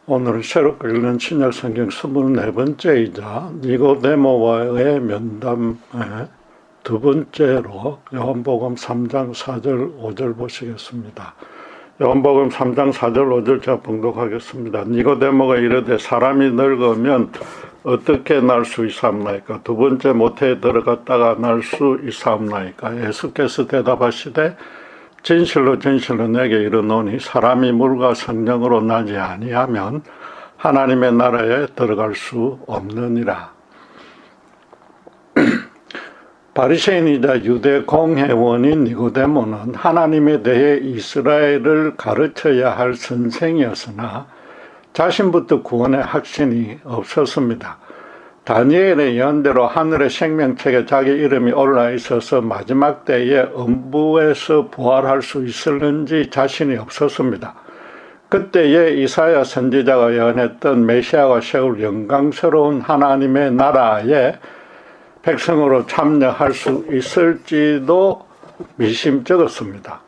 오늘은 새롭게 읽는 신약성경 24번째이자 니고데모와의 면담의 두 번째로 요한복음 3장 4절 5절 보시겠습니다. 요한복음 3장 4절 5절 제가 봉독하겠습니다. 니고데모가 이르되 사람이 늙으면 어떻게 날 수 있사옵나이까? 두 번째 모태에 들어갔다가 날 수 있사옵나이까? 예수께서 대답하시되 진실로 진실로 내게 이르노니 사람이 물과 성령으로 나지 아니하면 하나님의 나라에 들어갈 수 없느니라. 바리새인이자 유대 공회원인 니고데모는 하나님에 대해 이스라엘을 가르쳐야 할 선생이었으나 자신부터 구원의 확신이 없었습니다. 다니엘의 예언대로 하늘의 생명책에 자기 이름이 올라 있어서 마지막 때에 음부에서 부활할 수 있을는지 자신이 없었습니다. 그때에 이사야 선지자가 예언했던 메시아가 세울 영광스러운 하나님의 나라에 백성으로 참여할 수 있을지도 미심쩍었습니다.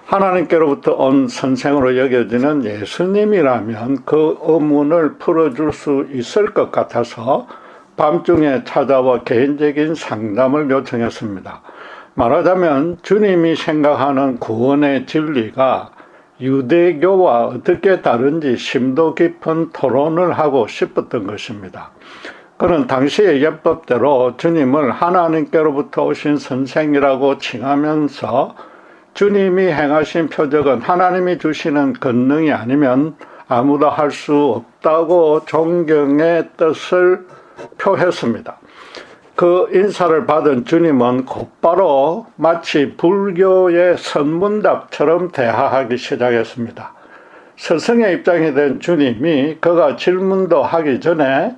하나님께로부터 온 선생으로 여겨지는 예수님이라면 그 의문을 풀어줄 수 있을 것 같아서 밤중에 찾아와 개인적인 상담을 요청했습니다. 말하자면 주님이 생각하는 구원의 진리가 유대교와 어떻게 다른지 심도 깊은 토론을 하고 싶었던 것입니다. 그는 당시의 예법대로 주님을 하나님께로부터 오신 선생이라고 칭하면서 주님이 행하신 표적은 하나님이 주시는 권능이 아니면 아무도 할 수 없다고 존경의 뜻을 표했습니다. 그 인사를 받은 주님은 곧바로 마치 불교의 선문답처럼 대화하기 시작했습니다. 스승의 입장이 된 주님이 그가 질문도 하기 전에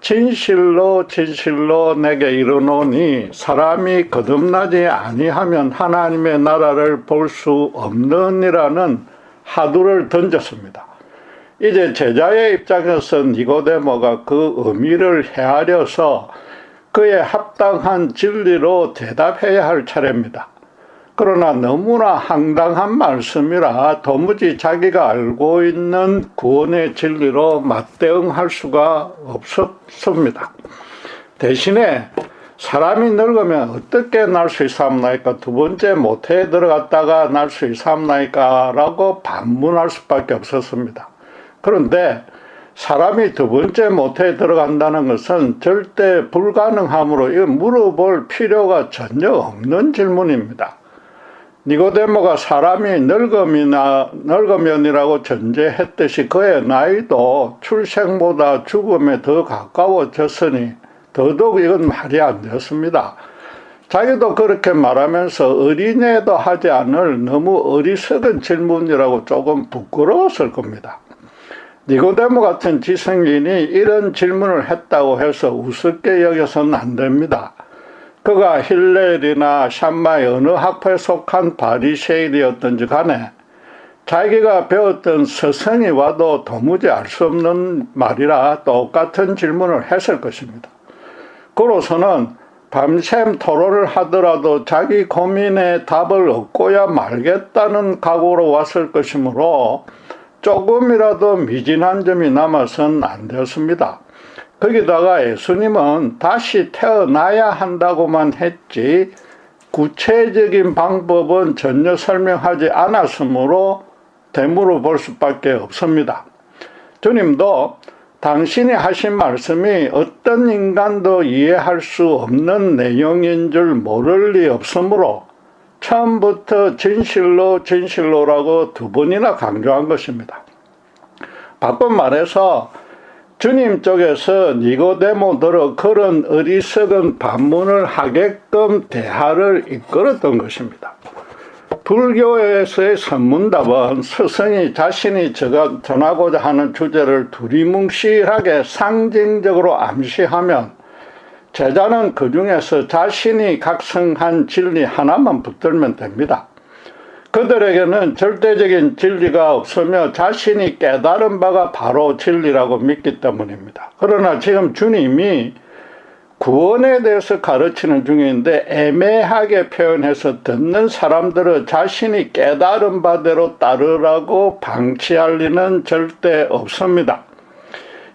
진실로 진실로 내게 이르노니 사람이 거듭나지 아니하면 하나님의 나라를 볼 수 없느니라는 화두를 던졌습니다. 이제 제자의 입장에서 니고데모가 그 의미를 헤아려서 그의 합당한 진리로 대답해야 할 차례입니다. 그러나 너무나 황당한 말씀이라 도무지 자기가 알고 있는 구원의 진리로 맞대응할 수가 없었습니다. 대신에 사람이 늙으면 어떻게 날 수 있사옵나이까? 두 번째 모태에 들어갔다가 날 수 있사옵나이까? 라고 반문할 수밖에 없었습니다. 그런데 사람이 두 번째 모태에 들어간다는 것은 절대 불가능하므로 이거 물어볼 필요가 전혀 없는 질문입니다. 니고데모가 사람이 늙으면이라고 전제했듯이 그의 나이도 출생보다 죽음에 더 가까워졌으니 더더욱 이건 말이 안 되었습니다. 자기도 그렇게 말하면서 어린애도 하지 않을 너무 어리석은 질문이라고 조금 부끄러웠을 겁니다. 니고데모 같은 지성인이 이런 질문을 했다고 해서 우습게 여겨서는 안 됩니다. 그가 힐렐이나 샴마의 어느 학파에 속한 바리새인이었던지 간에 자기가 배웠던 스승이 와도 도무지 알 수 없는 말이라 똑같은 질문을 했을 것입니다. 그로서는 밤샘 토론을 하더라도 자기 고민의 답을 얻고야 말겠다는 각오로 왔을 것이므로 조금이라도 미진한 점이 남아서는 안 되었습니다. 거기다가 예수님은 다시 태어나야 한다고만 했지 구체적인 방법은 전혀 설명하지 않았으므로 되물어볼 수밖에 없습니다. 주님도 당신이 하신 말씀이 어떤 인간도 이해할 수 없는 내용인 줄 모를 리 없으므로 처음부터 진실로 진실로라고 두 번이나 강조한 것입니다. 바꾼 말해서 주님 쪽에서 니고데모더러 그런 어리석은 반문을 하게끔 대화를 이끌었던 것입니다. 불교에서의 선문답은 스승이 자신이 전하고자 하는 주제를 두리뭉실하게 상징적으로 암시하면 제자는 그 중에서 자신이 각성한 진리 하나만 붙들면 됩니다. 그들에게는 절대적인 진리가 없으며 자신이 깨달은 바가 바로 진리라고 믿기 때문입니다. 그러나 지금 주님이 구원에 대해서 가르치는 중인데 애매하게 표현해서 듣는 사람들은 자신이 깨달은 바대로 따르라고 방치할 리는 절대 없습니다.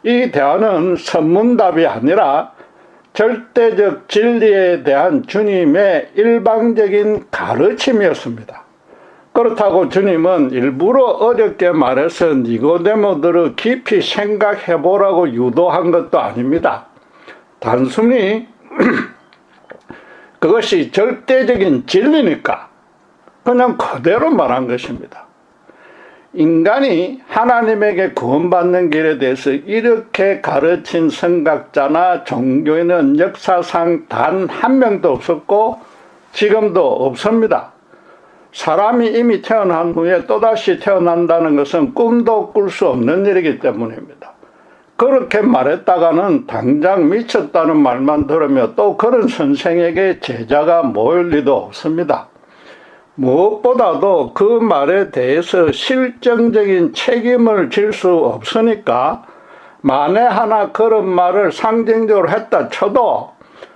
이 대화는 선문답이 아니라 절대적 진리에 대한 주님의 일방적인 가르침이었습니다. 그렇다고 주님은 일부러 어렵게 말해서 니고데모들을 깊이 생각해보라고 유도한 것도 아닙니다. 단순히 그것이 절대적인 진리니까 그냥 그대로 말한 것입니다. 인간이 하나님에게 구원받는 길에 대해서 이렇게 가르친 선각자나 종교인은 역사상 단 한 명도 없었고 지금도 없습니다. 사람이 이미 태어난 후에 또다시 태어난다는 것은 꿈도 꿀 수 없는 일이기 때문입니다. 그렇게 말했다가는 당장 미쳤다는 말만 들으며 또 그런 선생에게 제자가 모일 리도 없습니다. 무엇보다도 그 말에 대해서 실정적인 책임을 질 수 없으니까 만에 하나 그런 말을 상징적으로 했다 쳐도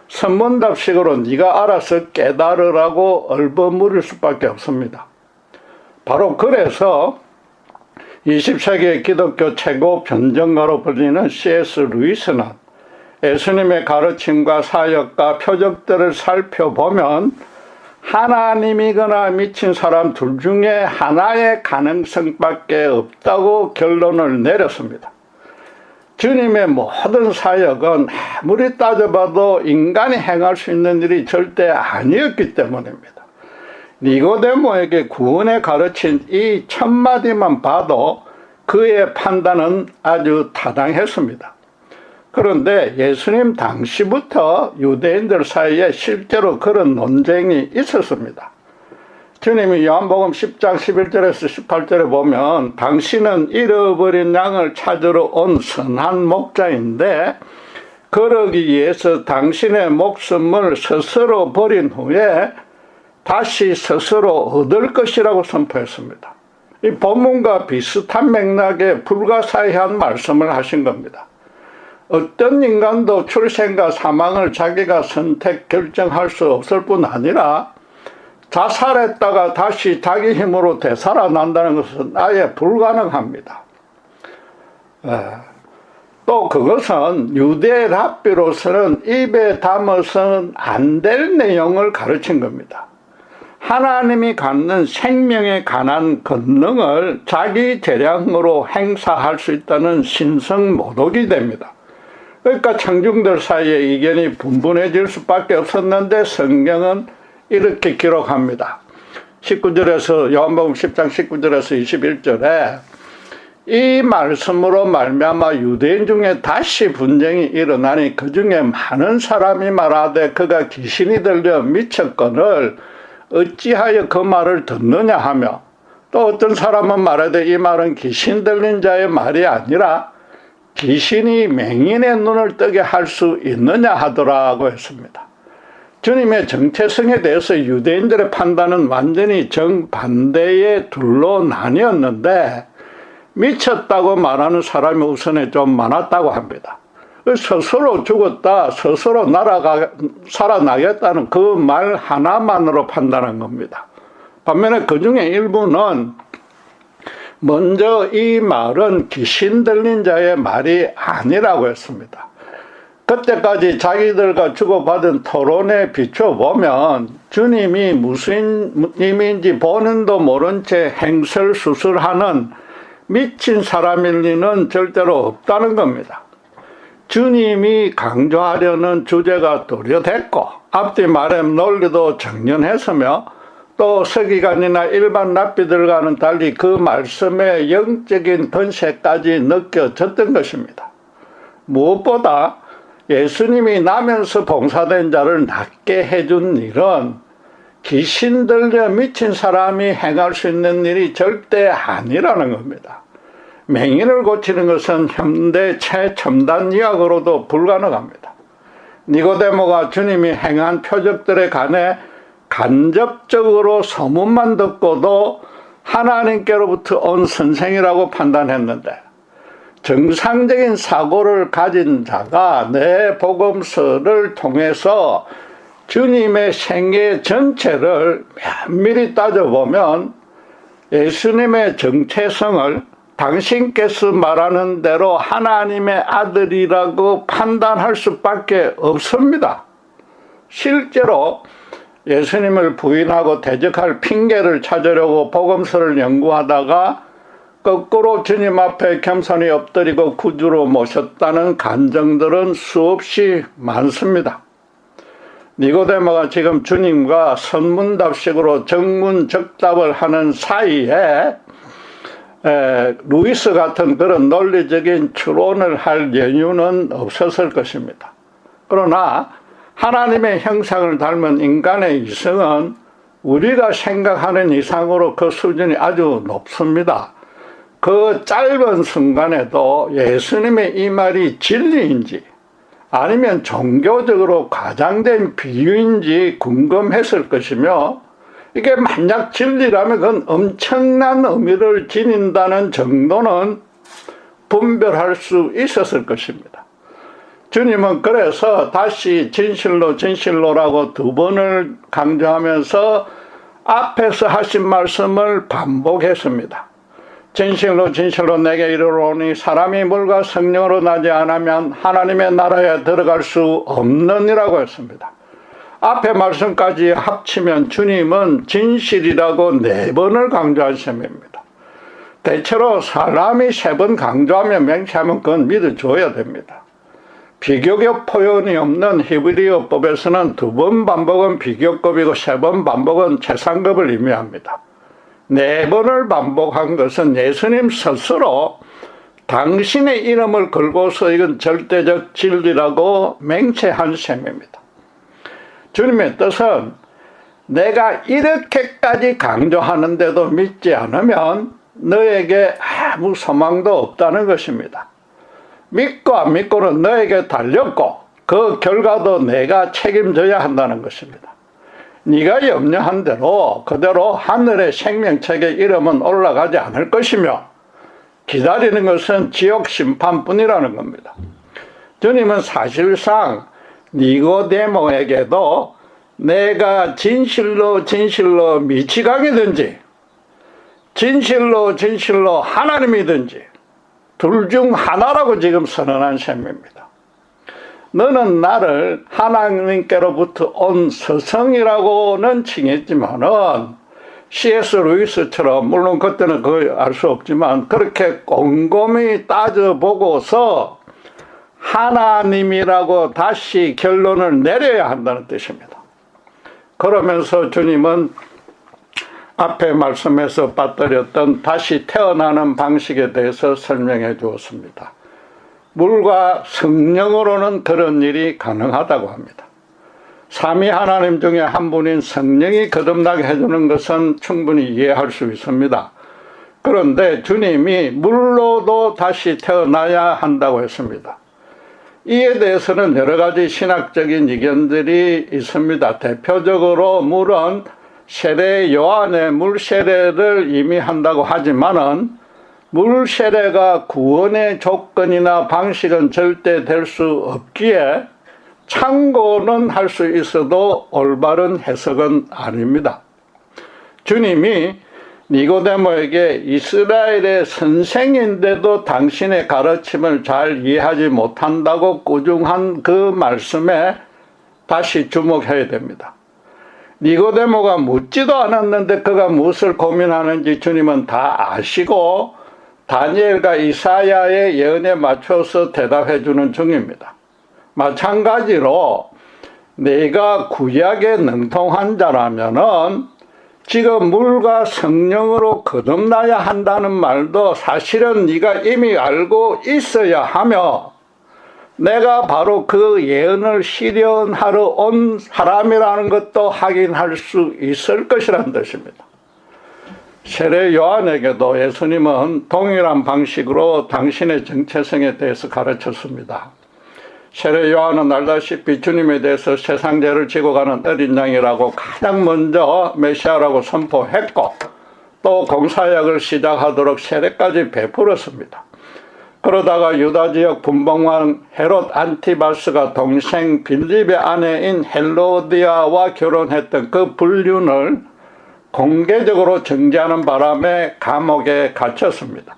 선문답식으로 네가 알아서 깨달으라고 얼버무릴 수밖에 없습니다. 바로 그래서 20세기의 기독교 최고 변정가로 불리는 C.S. 루이스는 예수님의 가르침과 사역과 표적들을 살펴보면 하나님이거나 미친 사람 둘 중에 하나의 가능성밖에 없다고 결론을 내렸습니다. 주님의 모든 사역은 아무리 따져봐도 인간이 행할 수 있는 일이 절대 아니었기 때문입니다. 니고데모에게 구원에 가르친 이 첫마디만 봐도 그의 판단은 아주 타당했습니다. 그런데 예수님 당시부터 유대인들 사이에 실제로 그런 논쟁이 있었습니다. 주님이 요한복음 10장 11절에서 18절에 보면 당신은 잃어버린 양을 찾으러 온 선한 목자인데 그러기 위해서 당신의 목숨을 스스로 버린 후에 다시 스스로 얻을 것이라고 선포했습니다. 이 본문과 비슷한 맥락에 불가사의한 말씀을 하신 겁니다. 어떤 인간도 출생과 사망을 자기가 선택 결정할 수 없을 뿐 아니라 자살했다가 다시 자기 힘으로 되살아난다는 것은 아예 불가능합니다. 또 그것은 유대 랍비로서는 입에 담아서는 안 될 내용을 가르친 겁니다. 하나님이 갖는 생명에 관한 권능을 자기 재량으로 행사할 수 있다는 신성 모독이 됩니다. 그러니까 청중들 사이에 의견이 분분해질 수밖에 없었는데 성경은 이렇게 기록합니다. 19절에서 요한복음 10장 19절에서 21절에 이 말씀으로 말미암아 유대인 중에 다시 분쟁이 일어나니 그 중에 많은 사람이 말하되 그가 귀신이 들려 미쳤거늘 어찌하여 그 말을 듣느냐 하며 또 어떤 사람은 말하되 이 말은 귀신 들린 자의 말이 아니라 귀신이 맹인의 눈을 뜨게 할 수 있느냐 하더라고 했습니다. 주님의 정체성에 대해서 유대인들의 판단은 완전히 정반대의 둘로 나뉘었는데 미쳤다고 말하는 사람이 우선에 좀 많았다고 합니다. 스스로 죽었다, 스스로 살아나겠다는 그 말 하나만으로 판단한 겁니다. 반면에 그 중에 일부는 먼저 이 말은 귀신 들린 자의 말이 아니라고 했습니다. 그때까지 자기들과 주고받은 토론에 비춰보면 주님이 무슨 님인지 본인도 모른 채 행설수설하는 미친 사람일 리는 절대로 없다는 겁니다. 주님이 강조하려는 주제가 도려됐고 앞뒤 말의 논리도 정연했으며 또 서기관이나 일반 랍비들과는 달리 그 말씀의 영적인 번세까지 느껴졌던 것입니다. 무엇보다 예수님이 나면서 봉사된 자를 낫게 해준 일은 귀신 들려 미친 사람이 행할 수 있는 일이 절대 아니라는 겁니다. 맹인을 고치는 것은 현대 최첨단 의학으로도 불가능합니다. 니고데모가 주님이 행한 표적들에 관해 간접적으로 소문만 듣고도 하나님께로부터 온 선생이라고 판단했는데 정상적인 사고를 가진 자가 내 복음서를 통해서 주님의 생애 전체를 면밀히 따져보면 예수님의 정체성을 당신께서 말하는 대로 하나님의 아들이라고 판단할 수밖에 없습니다. 실제로 예수님을 부인하고 대적할 핑계를 찾으려고 복음서를 연구하다가 거꾸로 주님 앞에 겸손히 엎드리고 구주로 모셨다는 간증들은 수없이 많습니다. 니고데모가 지금 주님과 선문답식으로 정문적답을 하는 사이에 루이스 같은 그런 논리적인 추론을 할 여유는 없었을 것입니다. 그러나 하나님의 형상을 닮은 인간의 이성은 우리가 생각하는 이상으로 그 수준이 아주 높습니다. 그 짧은 순간에도 예수님의 이 말이 진리인지 아니면 종교적으로 과장된 비유인지 궁금했을 것이며, 이게 만약 진리라면 그건 엄청난 의미를 지닌다는 정도는 분별할 수 있었을 것입니다. 주님은 그래서 다시 진실로 진실로라고 2번을 강조하면서 앞에서 하신 말씀을 반복했습니다. 진실로 진실로 내게 이르노니 사람이 물과 성령으로 나지 않으면 하나님의 나라에 들어갈 수 없느니라고 했습니다. 앞에 말씀까지 합치면 주님은 진실이라고 4번을 강조한 셈입니다. 대체로 사람이 3번 강조하면 맹세하면 그건 믿어줘야 됩니다. 비교격 표현이 없는 히브리어법에서는 2번 반복은 비교급이고 3번 반복은 최상급을 의미합니다. 4번을 반복한 것은 예수님 스스로 당신의 이름을 걸고서 이건 절대적 진리라고 맹세한 셈입니다. 주님의 뜻은 내가 이렇게까지 강조하는데도 믿지 않으면 너에게 아무 소망도 없다는 것입니다. 믿고 안 믿고는 너에게 달렸고 그 결과도 내가 책임져야 한다는 것입니다. 네가 염려한 대로 그대로 하늘의 생명책에 이름은 올라가지 않을 것이며 기다리는 것은 지옥 심판뿐이라는 겁니다. 주님은 사실상 니고데모에게도 내가 진실로 진실로 미치광이든지 진실로 진실로 하나님이든지 둘 중 하나라고 지금 선언한 셈입니다. 너는 나를 하나님께로부터 온 스승이라고는 칭했지만은 C.S. 루이스처럼, 물론 그때는 그걸 알 수 없지만 그렇게 꼼꼼히 따져보고서 하나님이라고 다시 결론을 내려야 한다는 뜻입니다. 그러면서 주님은 앞에 말씀에서 빠뜨렸던 다시 태어나는 방식에 대해서 설명해 주었습니다. 물과 성령으로는 그런 일이 가능하다고 합니다. 삼위 하나님 중에 한 분인 성령이 거듭나게 해주는 것은 충분히 이해할 수 있습니다. 그런데 주님이 물로도 다시 태어나야 한다고 했습니다. 이에 대해서는 여러 가지 신학적인 의견들이 있습니다. 대표적으로 물은 세례 요한의 물 세례를 의미한다고 하지만은 물 세례가 구원의 조건이나 방식은 절대 될 수 없기에 참고는 할 수 있어도 올바른 해석은 아닙니다. 주님이 니고데모에게 이스라엘의 선생인데도 당신의 가르침을 잘 이해하지 못한다고 꾸중한 그 말씀에 다시 주목해야 됩니다. 니고데모가 묻지도 않았는데 그가 무엇을 고민하는지 주님은 다 아시고 다니엘과 이사야의 예언에 맞춰서 대답해 주는 중입니다. 마찬가지로 내가 구약에 능통한 자라면은 지금 물과 성령으로 거듭나야 한다는 말도 사실은 네가 이미 알고 있어야 하며 내가 바로 그 예언을 실현하러 온 사람이라는 것도 확인할 수 있을 것이라는 뜻입니다. 세례 요한에게도 예수님은 동일한 방식으로 당신의 정체성에 대해서 가르쳤습니다. 세례 요한은 알다시피 주님에 대해서 세상 죄를 지고 가는 어린 양이라고 가장 먼저 메시아라고 선포했고 또 공사역을 시작하도록 세례까지 베풀었습니다. 그러다가 유다 지역 분봉왕 헤롯 안티바스가 동생 빌립의 아내인 헬로디아와 결혼했던 그 불륜을 공개적으로 정지하는 바람에 감옥에 갇혔습니다.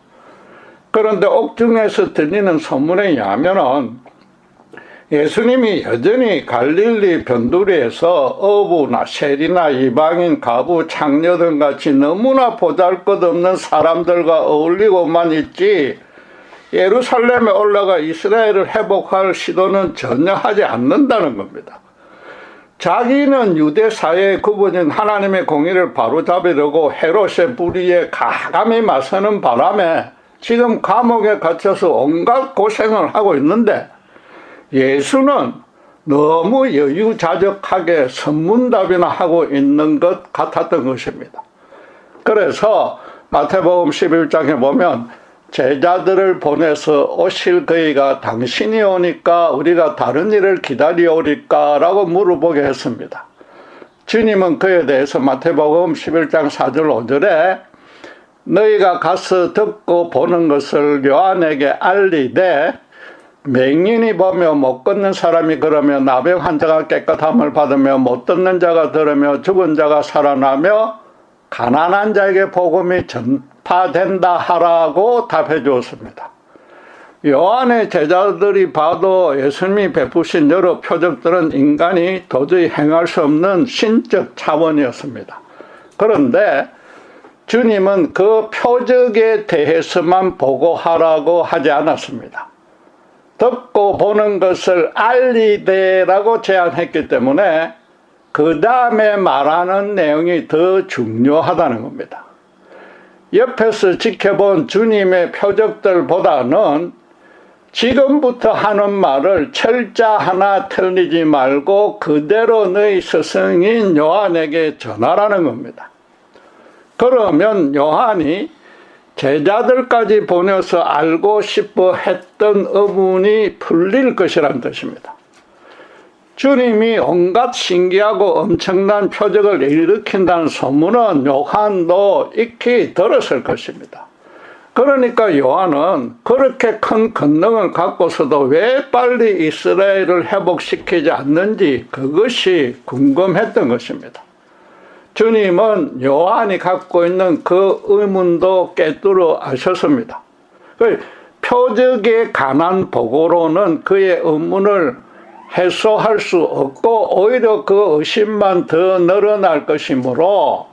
그런데 옥중에서 들리는 소문에 의하면은 예수님이 여전히 갈릴리 변두리에서 어부나 세리나 이방인, 과부, 창녀 등 같이 너무나 보잘것없는 사람들과 어울리고만 있지 예루살렘에 올라가 이스라엘을 회복할 시도는 전혀 하지 않는다는 겁니다. 자기는 유대 사회의 구분인 하나님의 공의를 바로잡으려고 헤롯의 불의에 가감히 맞서는 바람에 지금 감옥에 갇혀서 온갖 고생을 하고 있는데 예수는 너무 여유자적하게 선문답이나 하고 있는 것 같았던 것입니다. 그래서 마태복음 11장에 보면 제자들을 보내서 오실 그이가 당신이 오니까 우리가 다른 일을 기다리오리까 라고 물어보게 했습니다. 주님은 그에 대해서 마태복음 11장 4절 5절에 너희가 가서 듣고 보는 것을 요한에게 알리되 맹인이 보며 못 걷는 사람이 걸으며 나병 환자가 깨끗함을 받으며 못 듣는 자가 들으며 죽은 자가 살아나며 가난한 자에게 복음이 전파된다 하라고 답해 주었습니다. 요한의 제자들이 봐도 예수님이 베푸신 여러 표적들은 인간이 도저히 행할 수 없는 신적 차원이었습니다. 그런데 주님은 그 표적에 대해서만 보고하라고 하지 않았습니다. 듣고 보는 것을 알리되라고 제안했기 때문에 그 다음에 말하는 내용이 더 중요하다는 겁니다. 옆에서 지켜본 주님의 표적들보다는 지금부터 하는 말을 철자 하나 틀리지 말고 그대로 너희 스승인 요한에게 전하라는 겁니다. 그러면 요한이 제자들까지 보내서 알고 싶어 했던 의문이 풀릴 것이라는 뜻입니다. 주님이 온갖 신기하고 엄청난 표적을 일으킨다는 소문은 요한도 익히 들었을 것입니다. 그러니까 요한은 그렇게 큰 권능을 갖고서도 왜 빨리 이스라엘을 회복시키지 않는지 그것이 궁금했던 것입니다. 주님은 요한이 갖고 있는 그 의문도 꿰뚫어 아셨습니다. 표적에 관한 보고로는 그의 의문을 해소할 수 없고 오히려 그 의심만 더 늘어날 것이므로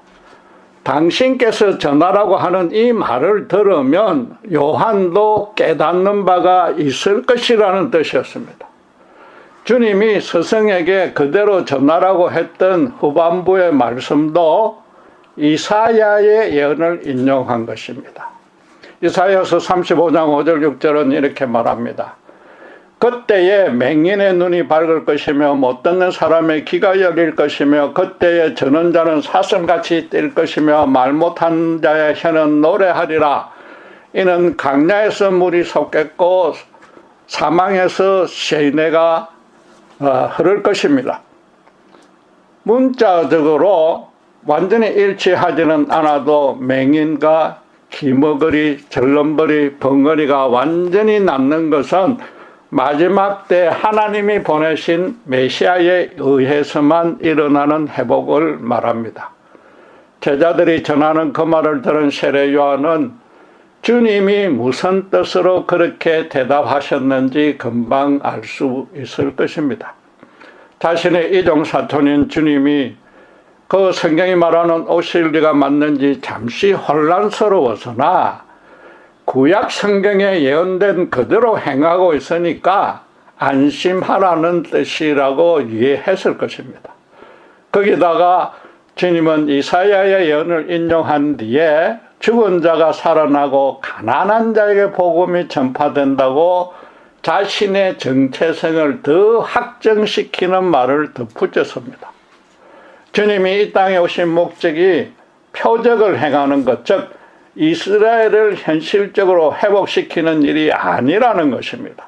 당신께서 전하라고 하는 이 말을 들으면 요한도 깨닫는 바가 있을 것이라는 뜻이었습니다. 주님이 스승에게 그대로 전하라고 했던 후반부의 말씀도 이사야의 예언을 인용한 것입니다. 이사야서 35장 5절 6절은 이렇게 말합니다. 그때에 맹인의 눈이 밝을 것이며 못 듣는 사람의 귀가 열릴 것이며 그때에 저는 자는 사슴같이 뛸 것이며 말 못한 자의 혀는 노래하리라. 이는 강야에서 물이 솟겠고 사망에서 시내가 흐를 것입니다. 문자적으로 완전히 일치하지는 않아도 맹인과 기머거리, 절름벌이, 벙어리가 완전히 낫는 것은 마지막 때 하나님이 보내신 메시아에 의해서만 일어나는 회복을 말합니다. 제자들이 전하는 그 말을 들은 세례 요한은 주님이 무슨 뜻으로 그렇게 대답하셨는지 금방 알 수 있을 것입니다. 자신의 이종사촌인 주님이 그 성경이 말하는 오실 리가 맞는지 잠시 혼란스러워서나 구약 성경에 예언된 그대로 행하고 있으니까 안심하라는 뜻이라고 이해했을 것입니다. 거기다가 주님은 이사야의 예언을 인용한 뒤에 죽은 자가 살아나고 가난한 자에게 복음이 전파된다고 자신의 정체성을 더 확정시키는 말을 덧붙였습니다. 주님이 이 땅에 오신 목적이 표적을 행하는 것, 즉 이스라엘을 현실적으로 회복시키는 일이 아니라는 것입니다.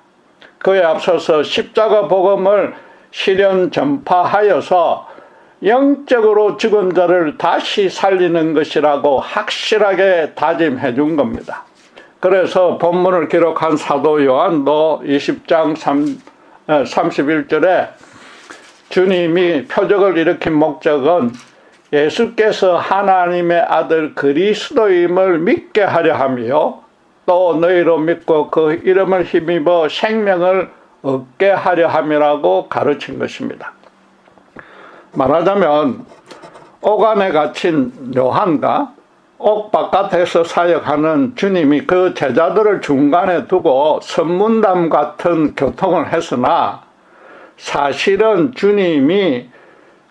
그에 앞서서 십자가 복음을 실현 전파하여서 영적으로 죽은 자를 다시 살리는 것이라고 확실하게 다짐해 준 겁니다. 그래서 본문을 기록한 사도 요한도 20장 31절에 주님이 표적을 일으킨 목적은 예수께서 하나님의 아들 그리스도임을 믿게 하려 하며 또 너희로 믿고 그 이름을 힘입어 생명을 얻게 하려 함이라고 가르친 것입니다. 말하자면 옥 안에 갇힌 요한과 옥 바깥에서 사역하는 주님이 그 제자들을 중간에 두고 선문담 같은 교통을 했으나 사실은 주님이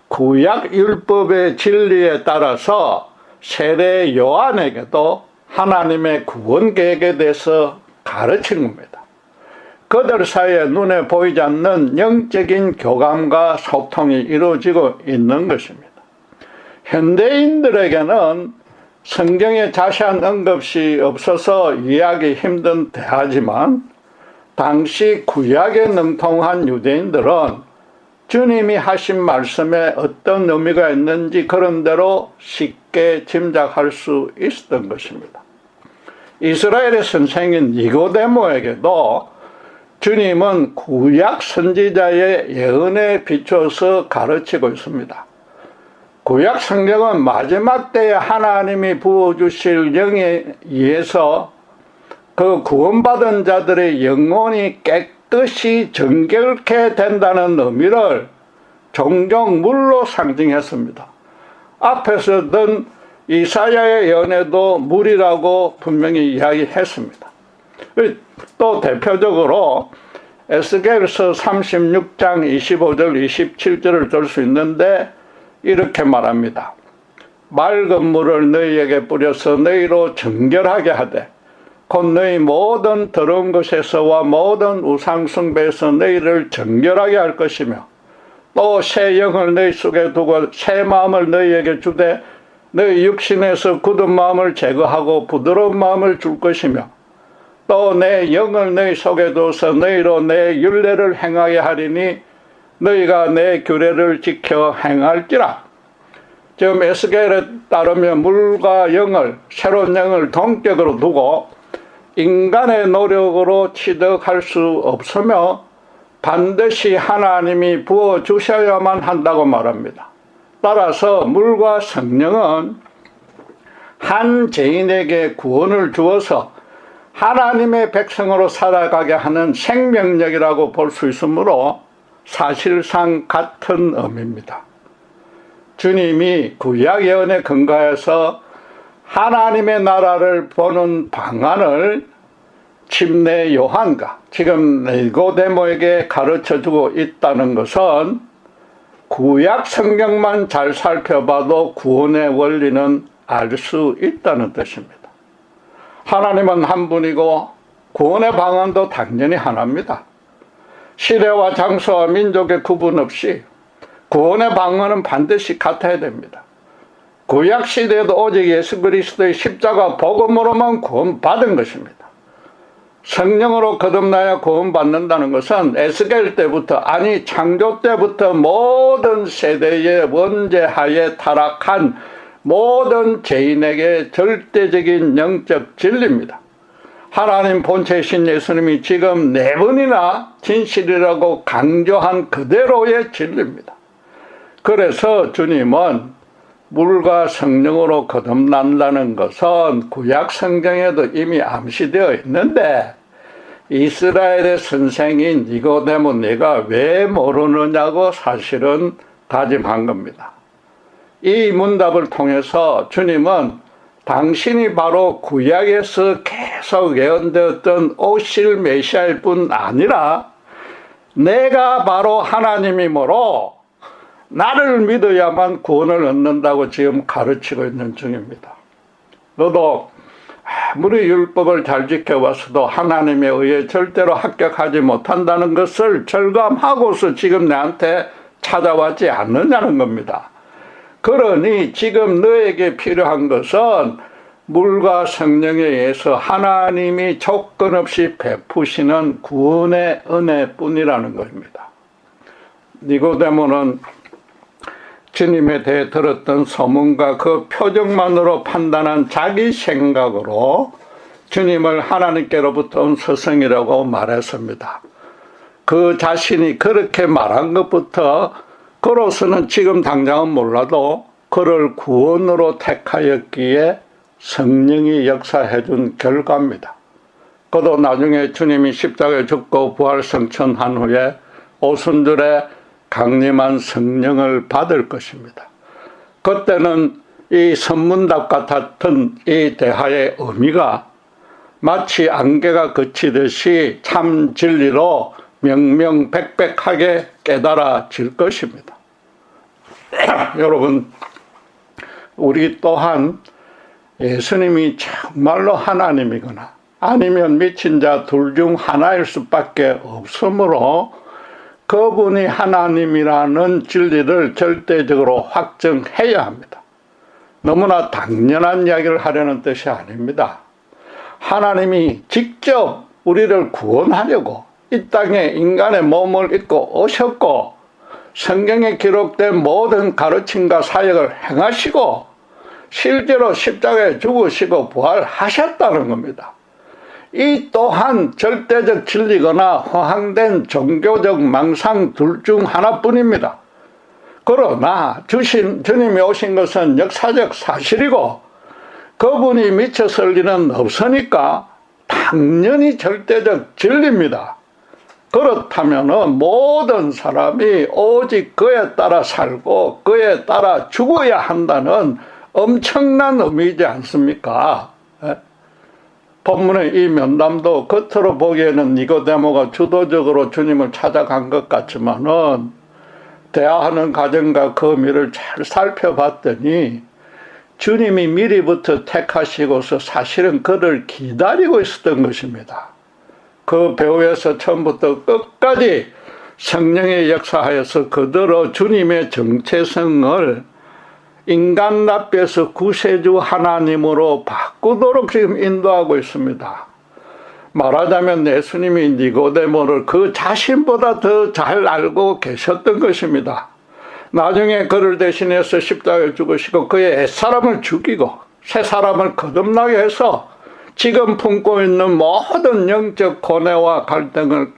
구약 율법의 진리에 따라서 세례 요한에게도 하나님의 구원 계획에 대해서 가르친 겁니다. 그들 사이에 눈에 보이지 않는 영적인 교감과 소통이 이루어지고 있는 것입니다. 현대인들에게는 성경에 자세한 언급이 없어서 이해하기 힘든 대화지만 당시 구약에 능통한 유대인들은 주님이 하신 말씀에 어떤 의미가 있는지 그런대로 쉽게 짐작할 수 있었던 것입니다. 이스라엘의 선생인 니고데모에게도 주님은 구약 선지자의 예언에 비춰서 가르치고 있습니다. 구약 성경은 마지막 때에 하나님이 부어주실 영에 의해서 그 구원받은 자들의 영혼이 깨끗이 정결케 된다는 의미를 종종 물로 상징했습니다. 앞에서 든 이사야의 예언에도 물이라고 분명히 이야기했습니다. 또 대표적으로 에스겔서 36장 25절 27절을 들 수 있는데 이렇게 말합니다. 맑은 물을 너희에게 뿌려서 너희로 정결하게 하되 곧 너희 모든 더러운 것에서와 모든 우상 숭배에서 너희를 정결하게 할 것이며 또 새 영을 너희 속에 두고 새 마음을 너희에게 주되 너희 육신에서 굳은 마음을 제거하고 부드러운 마음을 줄 것이며 또 내 영을 너희 속에 두어서 너희로 내 율례를 행하게 하리니 너희가 내 규례를 지켜 행할지라. 지금 에스겔에 따르면 물과 영을 새로운 영을 동격으로 두고 인간의 노력으로 취득할 수 없으며 반드시 하나님이 부어주셔야만 한다고 말합니다. 따라서 물과 성령은 한 죄인에게 구원을 주어서 하나님의 백성으로 살아가게 하는 생명력이라고 볼 수 있으므로 사실상 같은 의미입니다. 주님이 구약 예언에 근거해서 하나님의 나라를 보는 방안을 침례 요한과 지금 니고데모에게 가르쳐주고 있다는 것은 구약 성경만 잘 살펴봐도 구원의 원리는 알 수 있다는 뜻입니다. 하나님은 한 분이고 구원의 방안도 당연히 하나입니다. 시대와 장소와 민족의 구분 없이 구원의 방안은 반드시 같아야 됩니다. 구약 시대에도 오직 예수 그리스도의 십자가 복음으로만 구원받은 것입니다. 성령으로 거듭나야 구원받는다는 것은 에스겔 때부터 아니 창조 때부터 모든 세대의 원죄하에 타락한 모든 죄인에게 절대적인 영적 진리입니다. 하나님 본체이신 예수님이 지금 4번이나 진실이라고 강조한 그대로의 진리입니다. 그래서 주님은 물과 성령으로 거듭난다는 것은 구약 성경에도 이미 암시되어 있는데 이스라엘의 선생인 니고데모 네가 왜 모르느냐고 사실은 다짐한 겁니다. 이 문답을 통해서 주님은 당신이 바로 구약에서 계속 예언되었던 오실 메시아일 뿐 아니라 내가 바로 하나님이므로 나를 믿어야만 구원을 얻는다고 지금 가르치고 있는 중입니다. 너도 아무리 율법을 잘 지켜왔어도 하나님에 의해 절대로 합격하지 못한다는 것을 절감하고서 지금 나한테 찾아왔지 않느냐는 겁니다. 그러니 지금 너에게 필요한 것은 물과 성령에 의해서 하나님이 조건 없이 베푸시는 구원의 은혜뿐이라는 것입니다. 니고데모는 주님에 대해 들었던 소문과 그 표정만으로 판단한 자기 생각으로 주님을 하나님께로부터 온 스승이라고 말했습니다. 그 자신이 그렇게 말한 것부터 그로서는 지금 당장은 몰라도 그를 구원으로 택하였기에 성령이 역사해 준 결과입니다. 그도 나중에 주님이 십자가에 죽고 부활 성천한 후에 오순절에 강림한 성령을 받을 것입니다. 그때는 이 선문답 같았던 이 대화의 의미가 마치 안개가 그치듯이 참 진리로 명명백백하게 깨달아질 것입니다. 여러분, 우리 또한 예수님이 정말로 하나님이거나 아니면 미친 자 둘 중 하나일 수밖에 없으므로 그분이 하나님이라는 진리를 절대적으로 확정해야 합니다. 너무나 당연한 이야기를 하려는 뜻이 아닙니다. 하나님이 직접 우리를 구원하려고 이 땅에 인간의 몸을 입고 오셨고 성경에 기록된 모든 가르침과 사역을 행하시고 실제로 십자가에 죽으시고 부활하셨다는 겁니다. 이 또한 절대적 진리거나 허황된 종교적 망상 둘 중 하나뿐입니다. 그러나 주님이 오신 것은 역사적 사실이고 그분이 미쳤을 리는 없으니까 당연히 절대적 진리입니다. 그렇다면 모든 사람이 오직 그에 따라 살고 그에 따라 죽어야 한다는 엄청난 의미이지 않습니까? 본문의 이 면담도 겉으로 보기에는 니고데모가 주도적으로 주님을 찾아간 것 같지만은 대화하는 과정과 그 의미를 잘 살펴봤더니 주님이 미리부터 택하시고서 사실은 그를 기다리고 있었던 것입니다. 그 배후에서 처음부터 끝까지 성령의 역사하여서 그대로 주님의 정체성을 인간 납비에서 구세주 하나님으로 바꾸도록 지금 인도하고 있습니다. 말하자면 예수님이 니고데모를 그 자신보다 더 잘 알고 계셨던 것입니다. 나중에 그를 대신해서 십자가에 죽으시고 그의 옛사람을 죽이고 새 사람을 거듭나게 해서 지금 품고 있는 모든 영적 고뇌와 갈등을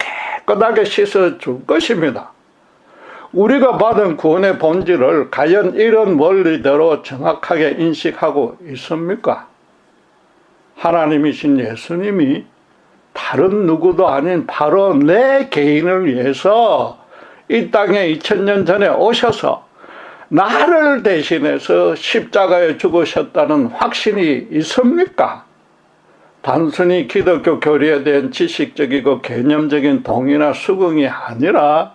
깨끗하게 씻어줄 것입니다. 우리가 받은 구원의 본질을 과연 이런 원리대로 정확하게 인식하고 있습니까? 하나님이신 예수님이 다른 누구도 아닌 바로 내 개인을 위해서 이 땅에 2000년 전에 오셔서 나를 대신해서 십자가에 죽으셨다는 확신이 있습니까? 단순히 기독교 교리에 대한 지식적이고 개념적인 동의나 수긍이 아니라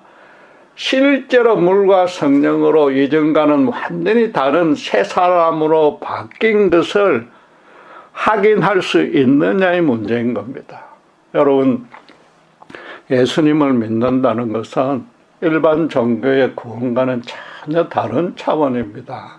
실제로 물과 성령으로 이전과는 완전히 다른 새 사람으로 바뀐 것을 확인할 수 있느냐의 문제인 겁니다. 여러분, 예수님을 믿는다는 것은 일반 종교의 구원과는 전혀 다른 차원입니다.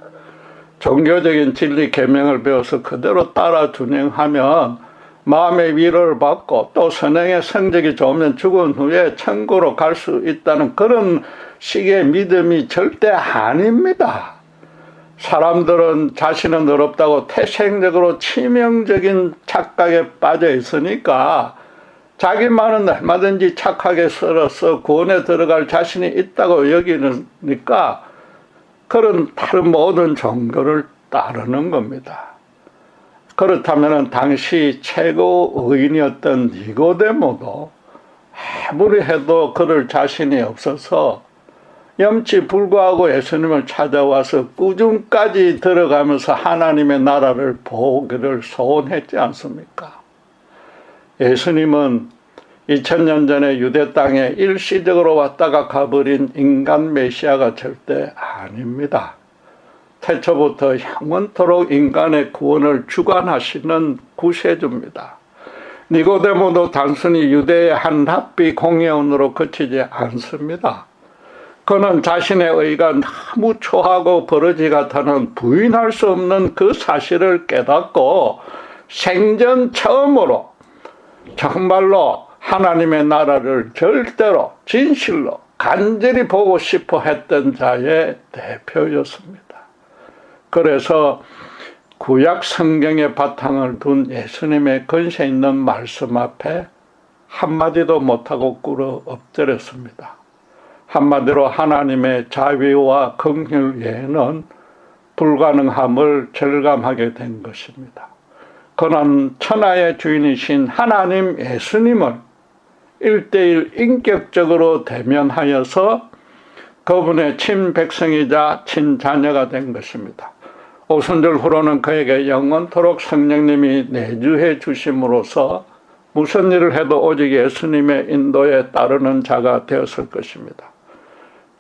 종교적인 진리 계명을 배워서 그대로 따라 준행하면 마음의 위로를 받고 또 선행의 성적이 좋으면 죽은 후에 천국으로 갈 수 있다는 그런 식의 믿음이 절대 아닙니다. 사람들은 자신은 어렵다고 태생적으로 치명적인 착각에 빠져 있으니까 자기만은 얼마든지 착하게 살아서 구원에 들어갈 자신이 있다고 여기니까 그런 다른 모든 종교를 따르는 겁니다. 그렇다면 당시 최고 의인이었던 니고데모도 아무리 해도 그럴 자신이 없어서 염치불구하고 예수님을 찾아와서 꾸중까지 들어가면서 하나님의 나라를 보기를 소원했지 않습니까? 예수님은 2000년 전에 유대 땅에 일시적으로 왔다가 가버린 인간 메시아가 절대 아닙니다. 태초부터 영원토록 인간의 구원을 주관하시는 구세주입니다. 니고데모도 단순히 유대의 한 랍비 공회원으로 그치지 않습니다. 그는 자신의 의가 너무 초하고 버러지 같아는 부인할 수 없는 그 사실을 깨닫고 생전 처음으로 정말로 하나님의 나라를 절대로 진실로 간절히 보고 싶어 했던 자의 대표였습니다. 그래서 구약 성경의 바탕을 둔 예수님의 권세 있는 말씀 앞에 한마디도 못하고 꿇어 엎드렸습니다. 한마디로 하나님의 자비와 긍휼 외에는 불가능함을 절감하게 된 것입니다. 그는 천하의 주인이신 하나님 예수님을 1:1 인격적으로 대면하여서 그분의 친백성이자 친자녀가 된 것입니다. 오순절 후로는 그에게 영원토록 성령님이 내주해 주심으로써 무슨 일을 해도 오직 예수님의 인도에 따르는 자가 되었을 것입니다.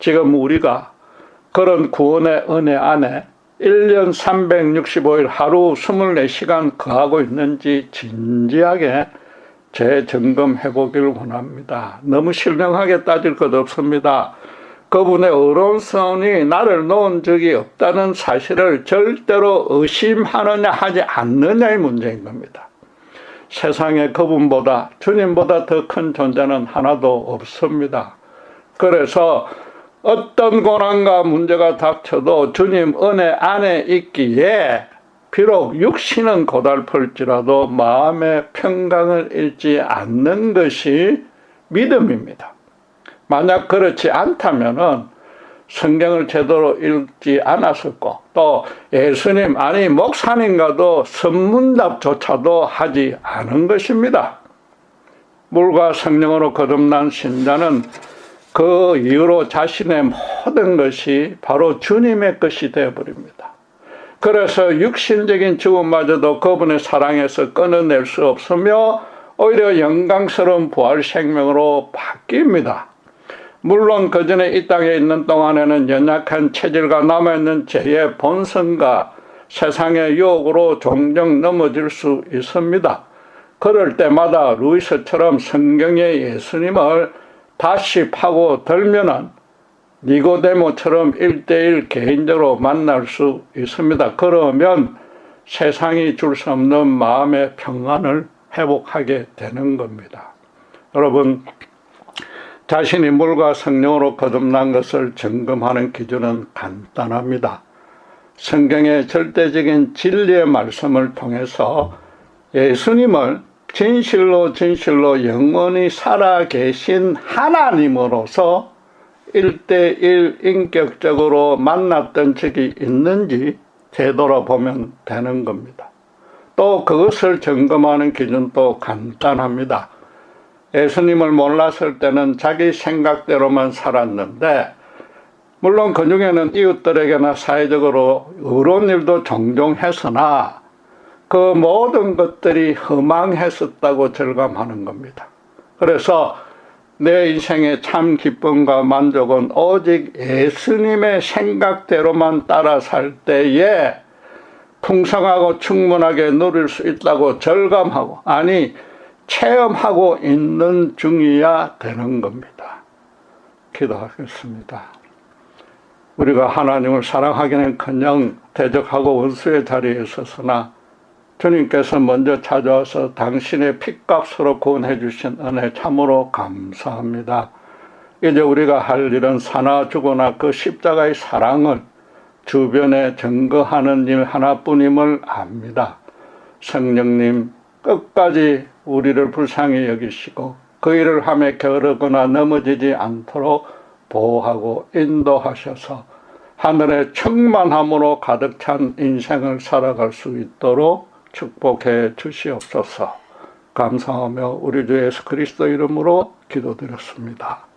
지금 우리가 그런 구원의 은혜 안에 1년 365일 하루 24시간 거하고 있는지 진지하게 재점검해 보기를 원합니다. 너무 신령하게 따질 것 없습니다. 그분의 어려운 손이 나를 놓은 적이 없다는 사실을 절대로 의심하느냐 하지 않느냐의 문제인 겁니다. 세상에 그분보다 주님보다 더 큰 존재는 하나도 없습니다. 그래서 어떤 고난과 문제가 닥쳐도 주님 은혜 안에 있기에 비록 육신은 고달플지라도 마음의 평강을 잃지 않는 것이 믿음입니다. 만약 그렇지 않다면은 성경을 제대로 읽지 않았었고 또 예수님 아니 목사님과도 선문답조차도 하지 않은 것입니다. 물과 성령으로 거듭난 신자는 그 이후로 자신의 모든 것이 바로 주님의 것이 되어버립니다. 그래서 육신적인 죽음마저도 그분의 사랑에서 끊어낼 수 없으며 오히려 영광스러운 부활 생명으로 바뀝니다. 물론 그 전에 이 땅에 있는 동안에는 연약한 체질과 남아있는 죄의 본성과 세상의 유혹으로 종종 넘어질 수 있습니다. 그럴 때마다 루이스처럼 성경의 예수님을 다시 파고들면은 니고데모처럼 1:1 개인적으로 만날 수 있습니다. 그러면 세상이 줄 수 없는 마음의 평안을 회복하게 되는 겁니다. 여러분, 자신이 물과 성령으로 거듭난 것을 점검하는 기준은 간단합니다. 성경의 절대적인 진리의 말씀을 통해서 예수님을 진실로 영원히 살아계신 하나님으로서 1:1 인격적으로 만났던 적이 있는지 되돌아보면 되는 겁니다. 또 그것을 점검하는 기준도 간단합니다. 예수님을 몰랐을 때는 자기 생각대로만 살았는데 물론 그 중에는 이웃들에게나 사회적으로 의로운 일도 종종 했으나 그 모든 것들이 허망했었다고 절감하는 겁니다. 그래서 내 인생의 참 기쁨과 만족은 오직 예수님의 생각대로만 따라 살 때에 풍성하고 충분하게 누릴 수 있다고 절감하고 아니 체험하고 있는 중이야 되는 겁니다. 기도하겠습니다. 우리가 하나님을 사랑하기는커녕 대적하고 원수의 자리에 있었으나 주님께서 먼저 찾아와서 당신의 핏값으로 구원해 주신 은혜 참으로 감사합니다. 이제 우리가 할 일은 사나 죽으나 그 십자가의 사랑을 주변에 증거하는 일 하나뿐임을 압니다. 성령님 끝까지 우리를 불쌍히 여기시고 그 일을 하며 게으르거나 넘어지지 않도록 보호하고 인도하셔서 하늘의 충만함으로 가득 찬 인생을 살아갈 수 있도록 축복해 주시옵소서. 감사하며 우리 주 예수 그리스도 이름으로 기도드렸습니다.